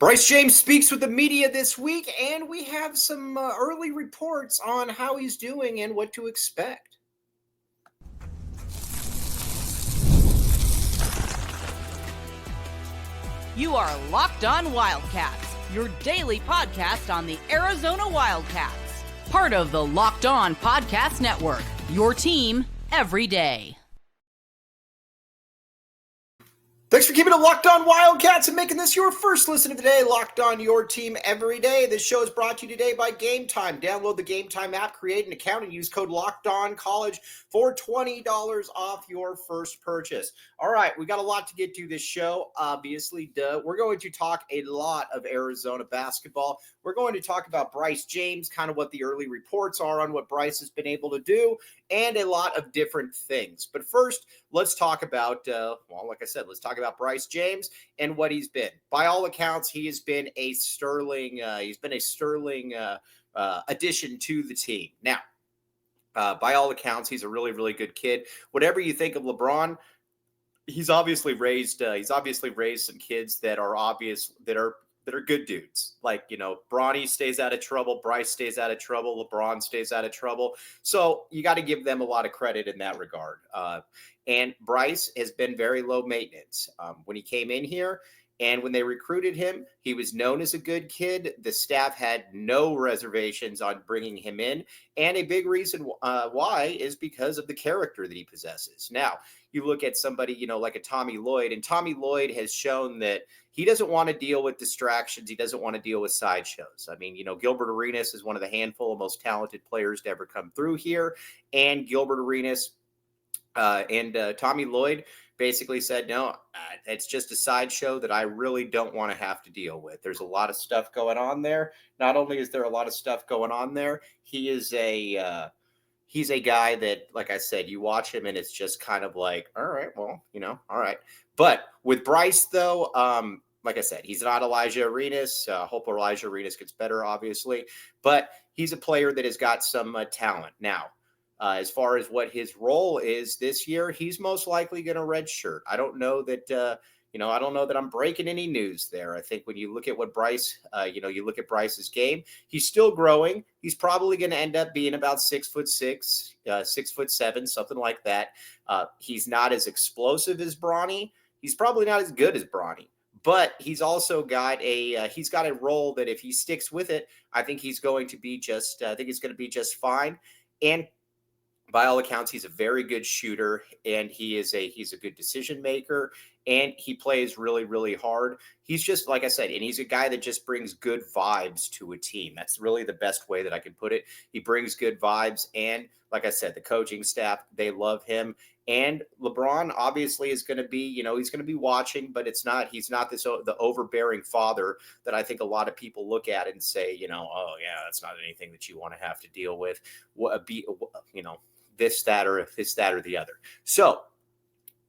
Bryce James speaks with the media this week, and we have some early reports on how he's doing and what to expect. You are Locked On Wildcats, your daily podcast on the Arizona Wildcats. Part of the Locked On Podcast Network, your team every day. Thanks for keeping it locked on Wildcats and making this your first listen of the day. Locked on your team every day. This show is brought to you today by Gametime. Download the Gametime app, create an account, and use code LOCKEDONCollege for $20 off your first purchase. All right, we got a lot to get to this show. Obviously, we're going to talk a lot of Arizona basketball. We're going to talk about Bryce James, kind of what the early reports are on what Bryce has been able to do, and a lot of different things. But first, let's talk about, like I said, let's talk about Bryce James and what he's been. By all accounts, he has been a sterling addition to the team. Now, by all accounts, he's a really, really good kid. Whatever you think of LeBron, he's obviously raised some kids that are good dudes. Like, Bronny stays out of trouble, Bryce stays out of trouble, LeBron stays out of trouble. So you got to give them a lot of credit in that regard. And Bryce has been very low maintenance. When he came in here and when they recruited him, he was known as a good kid. The staff had no reservations on bringing him in. And a big reason why is because of the character that he possesses. Now, you look at somebody, like a Tommy Lloyd, and Tommy Lloyd has shown that he doesn't want to deal with distractions. He doesn't want to deal with sideshows. I mean, Gilbert Arenas is one of the handful of most talented players to ever come through here. And Gilbert Arenas and Tommy Lloyd basically said, no, it's just a sideshow that I really don't want to have to deal with. There's a lot of stuff going on there. Not only is there a lot of stuff going on there, he's a guy that, like I said, you watch him and it's just kind of like, all right, well, all right. But with Bryce, though, like I said, he's not Elijah Arenas. Hope Elijah Arenas gets better, obviously. But he's a player that has got some talent. Now, as far as what his role is this year, he's most likely going to redshirt. I don't know that I don't know that I'm breaking any news there. I think when you look at what Bryce, you look at Bryce's game, he's still growing. He's probably going to end up being about 6'6", 6'7", something like that. He's not as explosive as Bronny. He's probably not as good as Bronny, but he's also got a role that if he sticks with it, I think he's going to be just fine. And by all accounts, he's a very good shooter, and he's a good decision maker, and he plays really, really hard. He's just, like I said, and he's a guy that just brings good vibes to a team. That's really the best way that I can put it. He brings good vibes, and like I said, the coaching staff, they love him. And LeBron obviously is going to be, he's going to be watching, but he's not the overbearing father that I think a lot of people look at and say, oh yeah, that's not anything that you want to have to deal with. This, that, or the other. So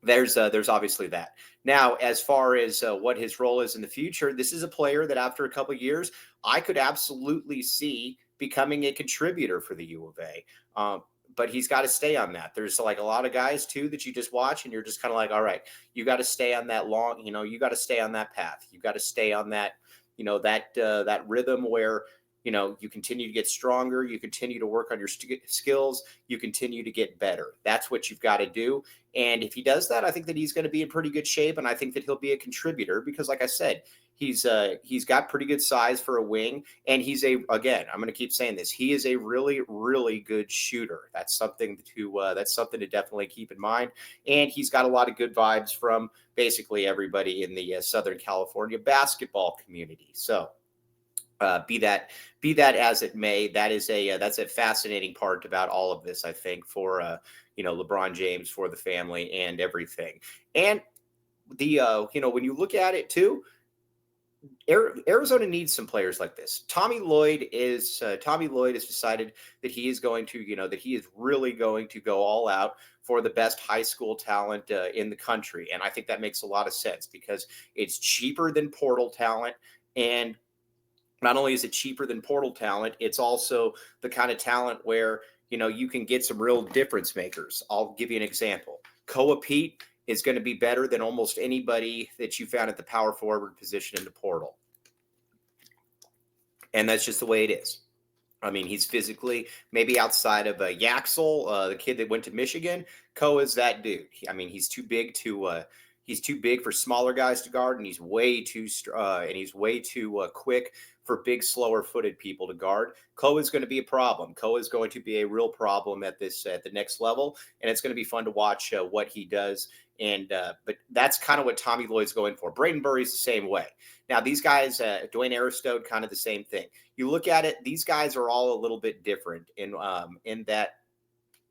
there's obviously that. Now, as far as what his role is in the future, this is a player that after a couple of years, I could absolutely see becoming a contributor for the U of A. But he's got to stay on that. There's like a lot of guys too that you just watch and you're just kind of like, all right, you got to stay on that you got to stay on that path. You got to stay on that, that rhythm where, you continue to get stronger. You continue to work on your skills. You continue to get better. That's what you've got to do. And if he does that, I think that he's going to be in pretty good shape. And I think that he'll be a contributor because, like I said, he's got pretty good size for a wing. And I'm going to keep saying this. He is a really, really good shooter. That's something to definitely keep in mind. And he's got a lot of good vibes from basically everybody in the Southern California basketball community. So, be that as it may, that's a fascinating part about all of this, I think, for LeBron James, for the family and everything. And when you look at it too, Arizona needs some players like this. Tommy Lloyd has decided that he is going to, that he is really going to go all out for the best high school talent in the country. And I think that makes a lot of sense because it's cheaper than portal talent. And not only is it cheaper than portal talent, it's also the kind of talent where, you can get some real difference makers. I'll give you an example. Koa Pete is going to be better than almost anybody that you found at the power forward position in the portal. And that's just the way it is. I mean, he's physically maybe outside of Yaxel, the kid that went to Michigan. Ko is that dude. I mean, he's too big for smaller guys to guard, and he's way too quick for big, slower-footed people to guard. Ko is going to be a problem. Ko is going to be a real problem at the next level, and it's going to be fun to watch what he does. And but that's kind of what Tommy Lloyd's going for. Braden Burry's the same way. Now these guys, Dwayne Aristode, kind of the same thing. You look at it; these guys are all a little bit different in that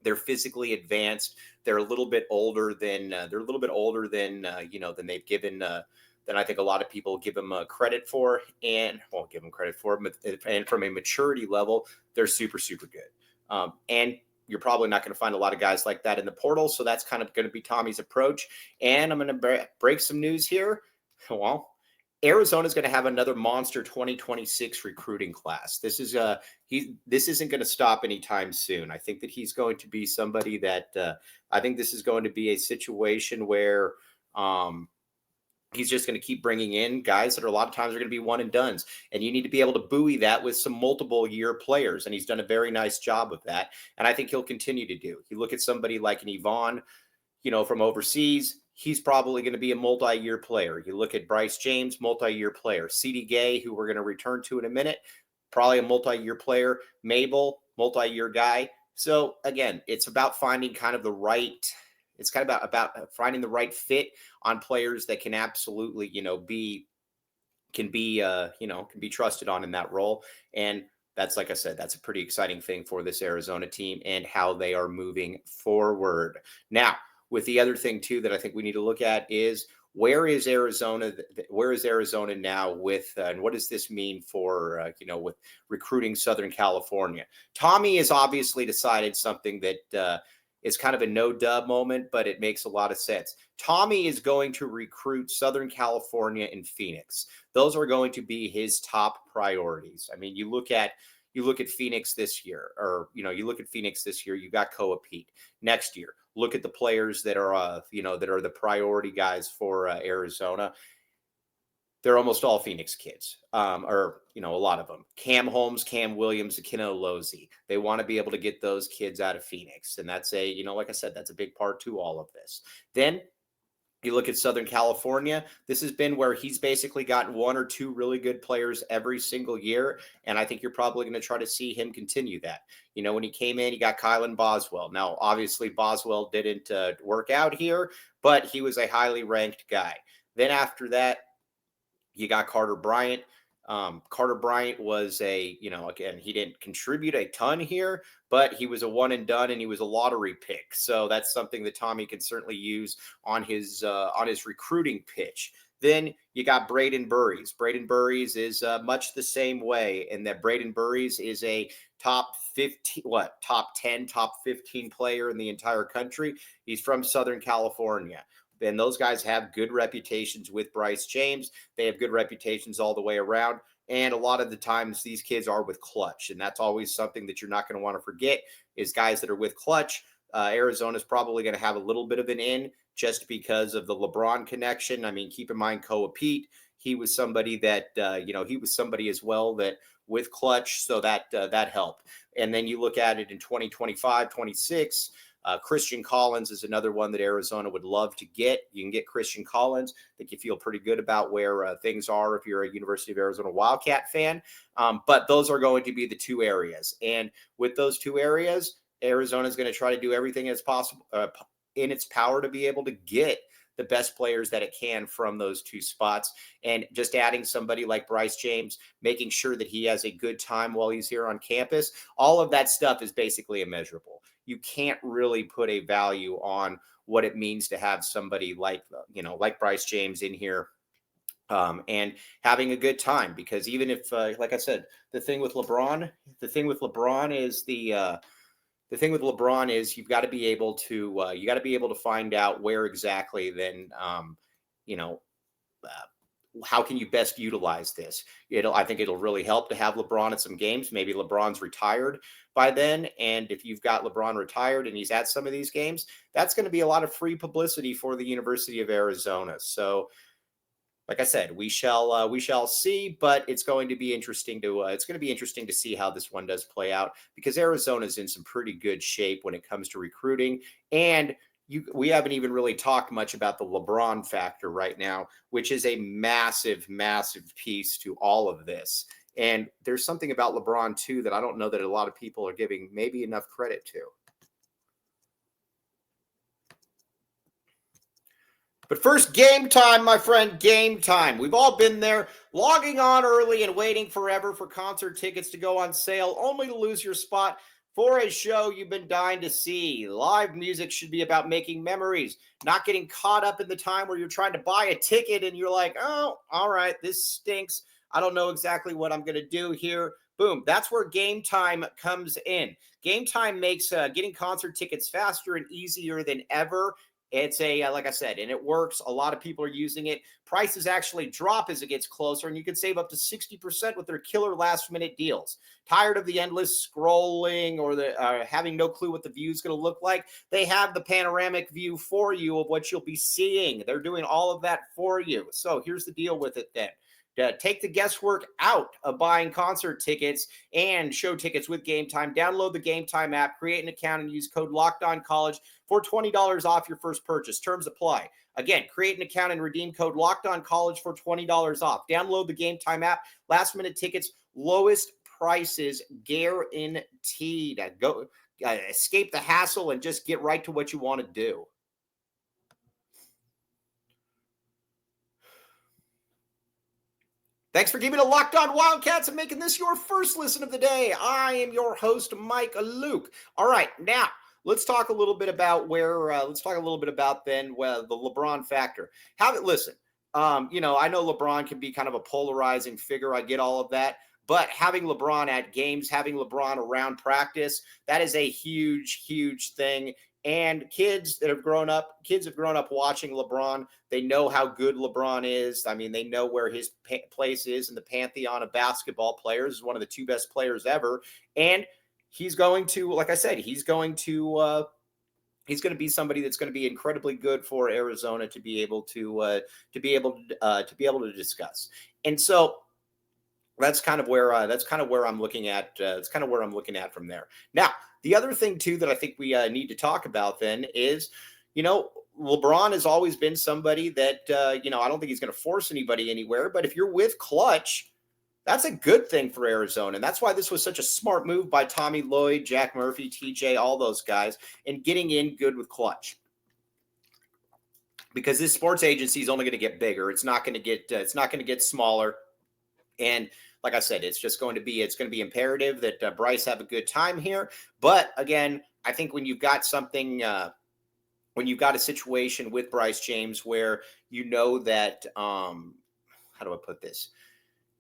they're physically advanced. They're a little bit older than than they've given than I think a lot of people give them credit for, and won't give them credit for. And from a maturity level, they're super good. And you're probably not going to find a lot of guys like that in the portal. So that's kind of going to be Tommy's approach. And I'm going to break some news here. Well, Arizona is going to have another monster 2026 recruiting class. This isn't going to stop anytime soon. I think that he's going to be somebody that I think this is going to be a situation where he's just going to keep bringing in guys that are a lot of times are going to be one and dones, and you need to be able to buoy that with some multiple year players. And he's done a very nice job of that. And I think he'll continue to do. You look at somebody like an Yvonne, from overseas, he's probably going to be a multi-year player. You look at Bryce James, multi-year player. C.D. Gay, who we're going to return to in a minute, probably a multi-year player. Mabel, multi-year guy. So again, it's about finding kind of the right. It's kind of about finding the right fit on players that can absolutely, can be trusted on in that role. And that's, like I said, that's a pretty exciting thing for this Arizona team and how they are moving forward. Now, with the other thing too that I think we need to look at is where is Arizona now with, and what does this mean for, with recruiting Southern California? Tommy has obviously decided something that, it's kind of a no-dub moment, but it makes a lot of sense. Tommy is going to recruit Southern California and Phoenix. Those are going to be his top priorities. I mean, you look at Phoenix this year, you got Koa Pete. Next year, look at the players that are, that are the priority guys for Arizona. They're almost all Phoenix kids, or a lot of them. Cam Holmes, Cam Williams, Akino Lozzi. They want to be able to get those kids out of Phoenix. And that's like I said, that's a big part to all of this. Then you look at Southern California. This has been where he's basically gotten one or two really good players every single year. And I think you're probably going to try to see him continue that. When he came in, he got Kylan Boswell. Now, obviously, Boswell didn't work out here, but he was a highly ranked guy. Then after that, you got Carter Bryant. Carter Bryant was again, he didn't contribute a ton here, but he was a one and done, and he was a lottery pick. So that's something that Tommy can certainly use on his recruiting pitch. Then you got Braden Burries. Braden Burries is much the same way, in that Braden Burries is a top 10, top 15 player in the entire country. He's from Southern California. And those guys have good reputations with Bryce James. They have good reputations all the way around. And a lot of the times these kids are with Klutch. And that's always something that you're not going to want to forget is guys that are with Klutch. Arizona's probably going to have a little bit of an in just because of the LeBron connection. I mean, keep in mind Koa Pete. He was somebody that, he was somebody as well that with Klutch. So that helped. And then you look at it in 2025, 26, Christian Collins is another one that Arizona would love to get. You can get Christian Collins. I think you feel pretty good about where things are if you're a University of Arizona Wildcat fan. But those are going to be the two areas. And with those two areas, Arizona is going to try to do everything as possible in its power to be able to get the best players that it can from those two spots. And just adding somebody like Bryce James, making sure that he has a good time while he's here on campus. All of that stuff is basically immeasurable. You can't really put a value on what it means to have somebody like Bryce James in here and having a good time. Because even if, like I said, the thing with LeBron is you've got to be able to find out where exactly then, how can you best utilize this? I think it'll really help to have LeBron at some games. Maybe LeBron's retired by then. And if you've got LeBron retired and he's at some of these games, that's going to be a lot of free publicity for the University of Arizona. So like I said, we shall see, but it's going to be interesting to see how this one does play out, because Arizona's in some pretty good shape when it comes to recruiting. And we haven't even really talked much about the LeBron factor right now, which is a massive, massive piece to all of this. And there's something about LeBron too that I don't know that a lot of people are giving maybe enough credit to. But first, game time, my friend, game time. We've all been there, logging on early and waiting forever for concert tickets to go on sale, only to lose your spot for a show you've been dying to see. Live music should be about making memories, not getting caught up in the time where you're trying to buy a ticket and you're like, oh, all right, this stinks. I don't know exactly what I'm going to do here. Boom. That's where Game Time comes in. Game Time makes getting concert tickets faster and easier than ever. It's like I said, and it works. A lot of people are using it. Prices actually drop as it gets closer, and you can save up to 60% with their killer last-minute deals. Tired of the endless scrolling or the having no clue what the view is going to look like? They have the panoramic view for you of what you'll be seeing. They're doing all of that for you. So here's the deal with it then. Take the guesswork out of buying concert tickets and show tickets with Game Time. Download the Game Time app, create an account, and use code LOCKEDONCollege for $20 off your first purchase. Terms apply. Again, create an account and redeem code LOCKEDONCollege for $20 off. Download the Game Time app. Last-minute tickets, lowest prices guaranteed. Go escape the hassle and just get right to what you want to do. Thanks for keeping it locked on Wildcats and making this your first listen of the day. I am your host, Mike Luke. All right, now let's talk a little bit about the LeBron factor. Listen, I know LeBron can be kind of a polarizing figure. I get all of that. But having LeBron at games, having LeBron around practice, that is a huge, huge thing. And kids have grown up watching LeBron. They know how good LeBron is. I mean, they know where his place is in the pantheon of basketball players. He's one of the two best players ever. And he's going to, like I said, he's going to be somebody that's going to be incredibly good for Arizona to be able to discuss. And so that's kind of where I'm looking at. It's kind of where I'm looking at from there. Now, the other thing too that I think we need to talk about then is, LeBron has always been somebody that I don't think he's going to force anybody anywhere. But if you're with Klutch, that's a good thing for Arizona, and that's why this was such a smart move by Tommy Lloyd, Jack Murphy, TJ, all those guys, and getting in good with Klutch. Because this sports agency is only going to get bigger. It's not going to get smaller. And like I said, it's going to be imperative that Bryce have a good time here. But again, I think when you've got when you've got a situation with Bryce James where that, how do I put this?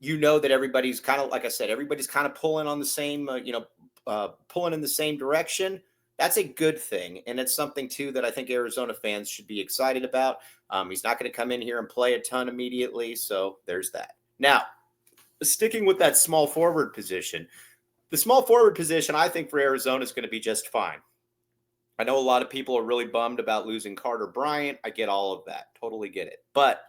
That everybody's kind of, like I said, everybody's kind of pulling on the same, pulling in the same direction. That's a good thing. And it's something too that I think Arizona fans should be excited about. He's not going to come in here and play a ton immediately. So there's that. Now, sticking with that small forward position, I think for Arizona is going to be just fine. I know a lot of people are really bummed about losing Carter Bryant. I get all of that. Totally get it. But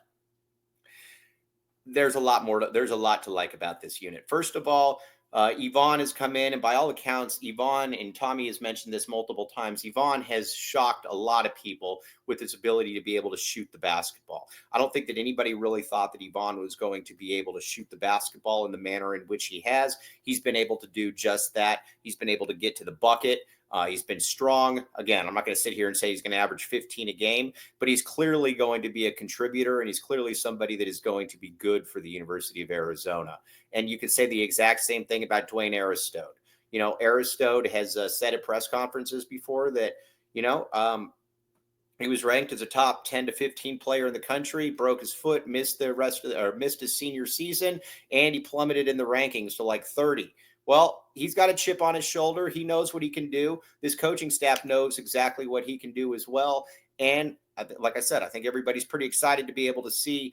there's a lot to like about this unit. First of all, Yvonne has come in, and by all accounts, Yvonne, and Tommy has mentioned this multiple times, Yvonne has shocked a lot of people with his ability to be able to shoot the basketball. I don't think that anybody really thought that Yvonne was going to be able to shoot the basketball in the manner in which he has. He's been able to do just that. He's been able to get to the bucket. He's been strong. Again, I'm not going to sit here and say he's going to average 15 a game, but he's clearly going to be a contributor, and he's clearly somebody that is going to be good for the University of Arizona. And you could say the exact same thing about Dwayne Aristode. Aristode has said at press conferences before that, he was ranked as a top 10 to 15 player in the country, broke his foot, missed his senior season, and he plummeted in the rankings to like 30. Well, he's got a chip on his shoulder. He knows what he can do. This coaching staff knows exactly what he can do as well. And like I said, I think everybody's pretty excited to be able to see,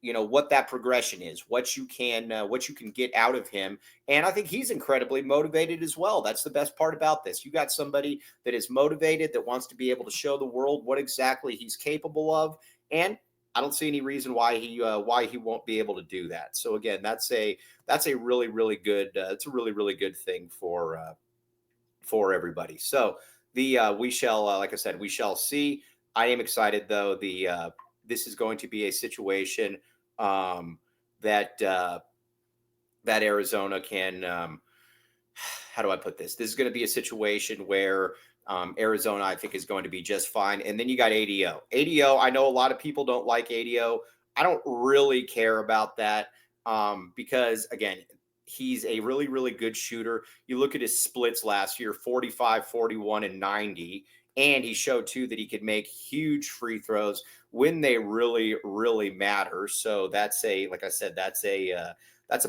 what that progression is, what you can get out of him. And I think he's incredibly motivated as well. That's the best part about this. You got somebody that is motivated, that wants to be able to show the world what exactly he's capable of. And I don't see any reason why he won't be able to do that. So again, that's a really really good it's a really really good thing for everybody. So we shall like I said, we shall see. I am excited though. This is going to be a situation that that Arizona can. How do I put this? This is going to be a situation where Arizona, I think, is going to be just fine. And then you got ADO. ADO, I know a lot of people don't like ADO. I don't really care about that because, again, he's a really, really good shooter. You look at his splits last year, 45, 41, and 90. And he showed, too, that he could make huge free throws when they really, really matter. So that's like I said, that's a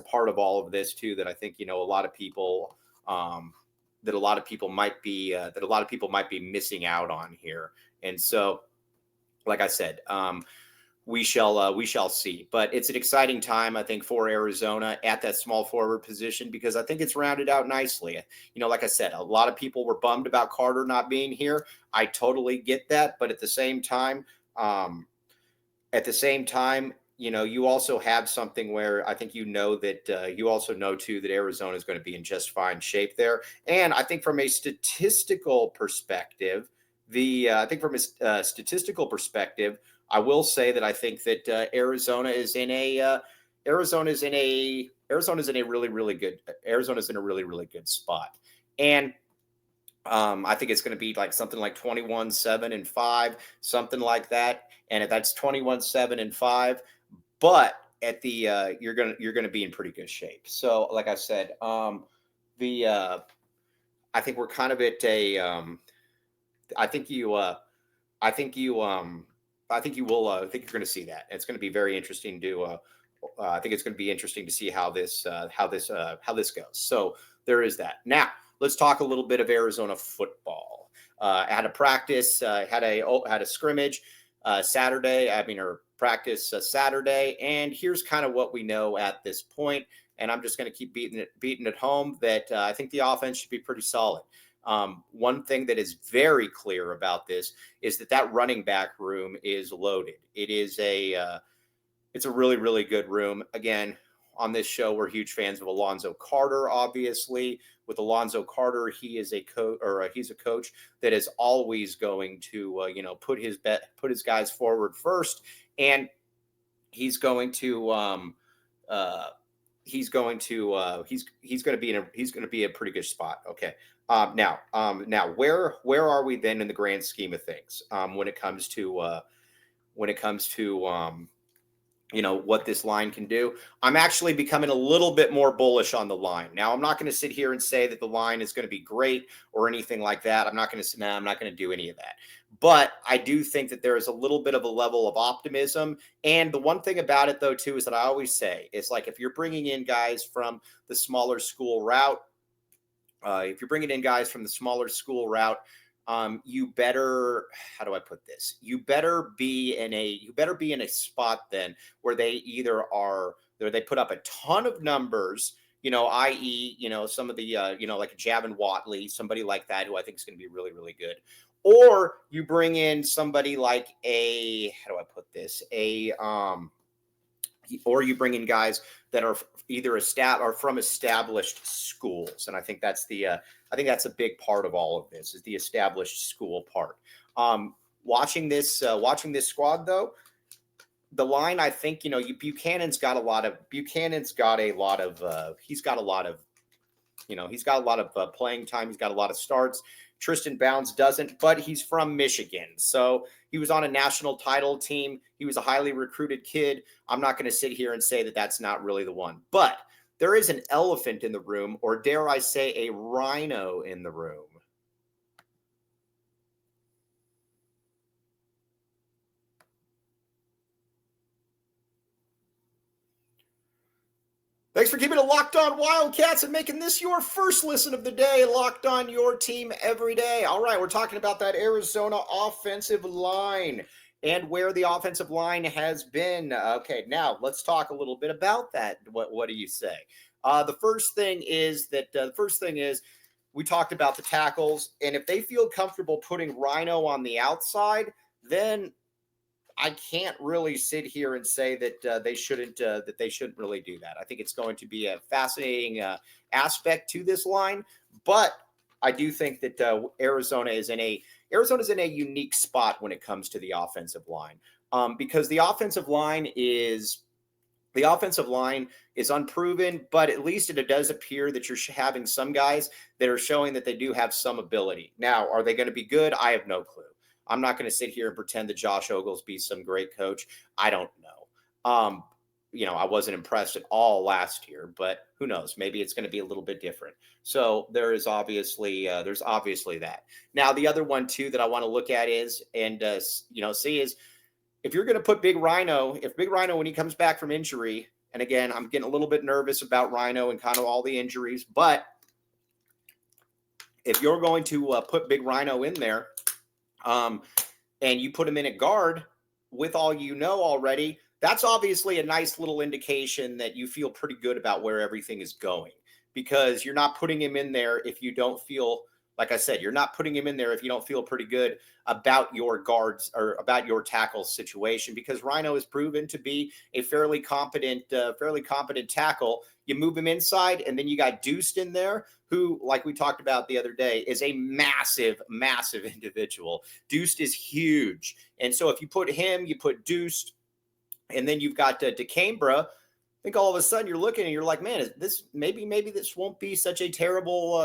part of all of this, too, that I think, a lot of people that a lot of people might be missing out on here. And so, like I said, we shall see. But it's an exciting time, I think, for Arizona at that small forward position because I think it's rounded out nicely. Like I said, a lot of people were bummed about Carter not being here. I totally get that, but at the same time, you also have something where I think that you also know too that Arizona is going to be in just fine shape there. And I think from a statistical perspective, I will say that I think that Arizona's in a really really good spot. And I think it's going to be like something like 21-7-5, something like that. And if that's 21-7-5, but at the you're gonna be in pretty good shape. So, like I said, I think we're kind of at a. I think you're going to see that. It's going to be very interesting to. I think it's going to be interesting to see how this goes. So there is that. Now let's talk a little bit of Arizona football. I had a practice, had a scrimmage Saturday. Practice Saturday, and here's kind of what we know at this point. And I'm just going to keep beating it home that I think the offense should be pretty solid. One thing that is very clear about this is that running back room is loaded. It's a really, really good room. Again, on this show, we're huge fans of Alonzo Carter, obviously. With Alonzo Carter, he is he's a coach that is always going to, put his guys forward first. And he's going to be a pretty good spot. Okay. Now where are we then in the grand scheme of things when it comes to what this line can do? I'm actually becoming a little bit more bullish on the line. Now, I'm not going to sit here and say that the line is going to be great or anything like that. I'm not going to do any of that. But I do think that there is a little bit of a level of optimism. And the one thing about it, though, too, is that I always say is like if you're bringing in guys from the smaller school route, you better, how do I put this? You better be in a spot then where they they put up a ton of numbers, i.e., some of the, like a Javin Watley, somebody like that, who I think is going to be really, really good. Or you bring in somebody like or you bring in guys that are either from established schools. And I think that's a big part of all of this is the established school part. Watching this squad though, the line, I think, Buchanan's got a lot of playing time. He's got a lot of starts. Tristan Bounds doesn't, but he's from Michigan. So he was on a national title team. He was a highly recruited kid. I'm not going to sit here and say that that's not really the one, but there is an elephant in the room, or dare I say a rhino in the room. Thanks for keeping it locked on Wildcats and making this your first listen of the day. Locked on your team every day. All right, we're talking about that Arizona offensive line and where the offensive line has been. Okay, now let's talk a little bit about that. What do you say? The first thing is we talked about the tackles, and if they feel comfortable putting Rhino on the outside, then I can't really sit here and say that they shouldn't really do that. I think it's going to be a fascinating aspect to this line, but I do think that Arizona's in a unique spot when it comes to the offensive line, because the offensive line is unproven, but at least it does appear that you're having some guys that are showing that they do have some ability. Now, are they going to be good? I have no clue. I'm not going to sit here and pretend that Josh Oglesby's some great coach. I don't know. I wasn't impressed at all last year, but who knows? Maybe it's going to be a little bit different. So there's obviously that. Now, the other one too that I want to look at is if you're going to put Big Rhino, when he comes back from injury, and again, I'm getting a little bit nervous about Rhino and kind of all the injuries, but if you're going to put Big Rhino in there, and you put him in at guard with all you know already, that's obviously a nice little indication that you feel pretty good about where everything is going, because you're not putting him in there if you don't feel, like I said, you're not putting him in there if you don't feel pretty good about your guards or about your tackle situation, because Rhino has proven to be a fairly competent tackle. You move him inside, and then you got Deuced in there, who, like we talked about the other day, is a massive, massive individual. Deuced is huge. And so if you put him, you put Deuced, and then you've got DeCambra, I think all of a sudden you're looking and you're like, man, is this maybe this won't be such a terrible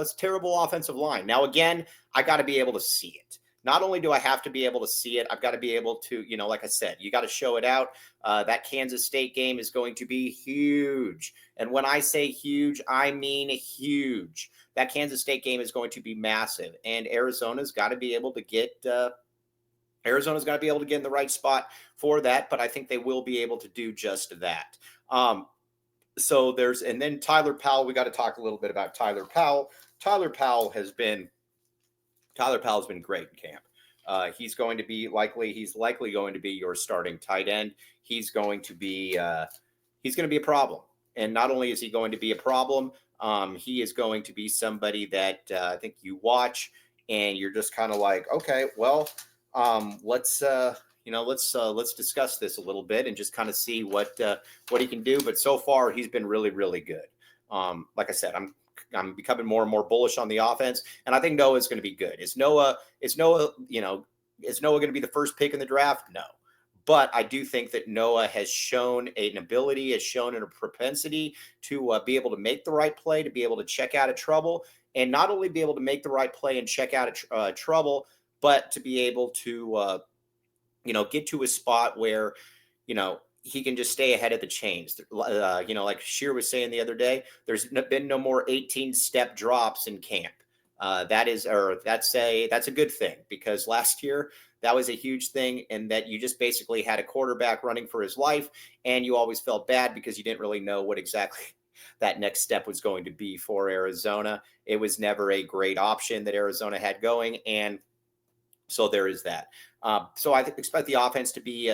offensive line. Now, again, I got to be able to see it. Not only do I have to be able to see it, I've got to be able to, like I said, you got to show it out. That Kansas State game is going to be huge. And when I say huge, I mean huge. That Kansas State game is going to be massive. And Arizona's got to be able to get in the right spot for that. But I think they will be able to do just that. And then Tyler Powell, we got to talk a little bit about Tyler Powell. Tyler Powell's been great in camp. He's likely going to be your starting tight end. He's going to be a problem. And not only is he going to be a problem, he is going to be somebody that I think you watch and you're just kind of like, okay, well, let's discuss this a little bit and just kind of see what he can do. But so far, he's been really, really good. Like I said, I'm becoming more and more bullish on the offense, and I think Noah's going to be good. Is Noah going to be the first pick in the draft? No. But I do think that Noah has shown an ability, has shown a propensity to be able to make the right play, to be able to check out of trouble, and not only be able to make the right play and check out of trouble, but to be able to, get to a spot where, he can just stay ahead of the chains. Like Sheer was saying the other day, there's been no more 18-step drops in camp. That's a good thing, because last year that was a huge thing, and that you just basically had a quarterback running for his life, and you always felt bad because you didn't really know what exactly that next step was going to be for Arizona. It was never a great option that Arizona had going, and so there is that. So I expect the offense to be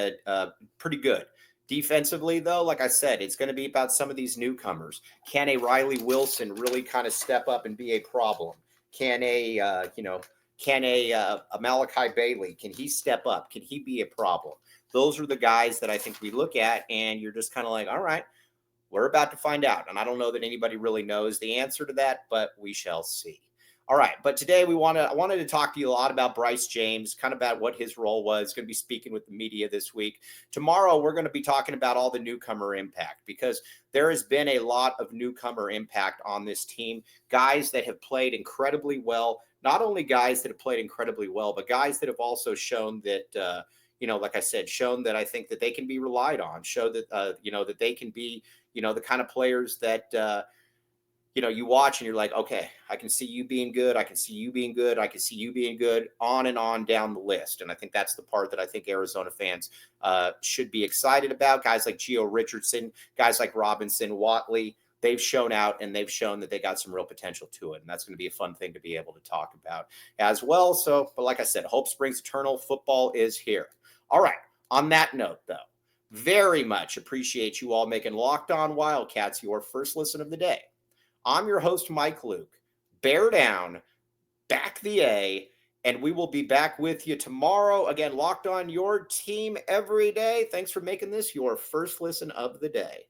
pretty good. Defensively, though, like I said, it's going to be about some of these newcomers. Can a Riley Wilson really kind of step up and be a problem? Can a Malachi Bailey, can he step up? Can he be a problem? Those are the guys that I think we look at, and you're just kind of like, all right, we're about to find out. And I don't know that anybody really knows the answer to that, but we shall see. All right, but today I wanted to talk to you a lot about Bryce James, kind of about what his role was. Going to be speaking with the media this week. Tomorrow, we're going to be talking about all the newcomer impact, because there has been a lot of newcomer impact on this team. Guys that have played incredibly well, not only guys that have played incredibly well, but guys that have also shown that, like I said, shown that I think that they can be relied on, show that, that they can be, the kind of players that, you watch and you're like, okay, I can see you being good. I can see you being good. I can see you being good, on and on down the list. And I think that's the part that I think Arizona fans should be excited about. Guys like Gio Richardson, guys like Robinson, Watley, they've shown out, and they've shown that they got some real potential to it. And that's going to be a fun thing to be able to talk about as well. So, but like I said, hope springs eternal. Football is here. All right. On that note, though, very much appreciate you all making Locked On Wildcats your first listen of the day. I'm your host, Mike Luke. Bear down, back the A, And we will be back with you tomorrow. Again, Locked On, your team every day. Thanks for making this your first listen of the day.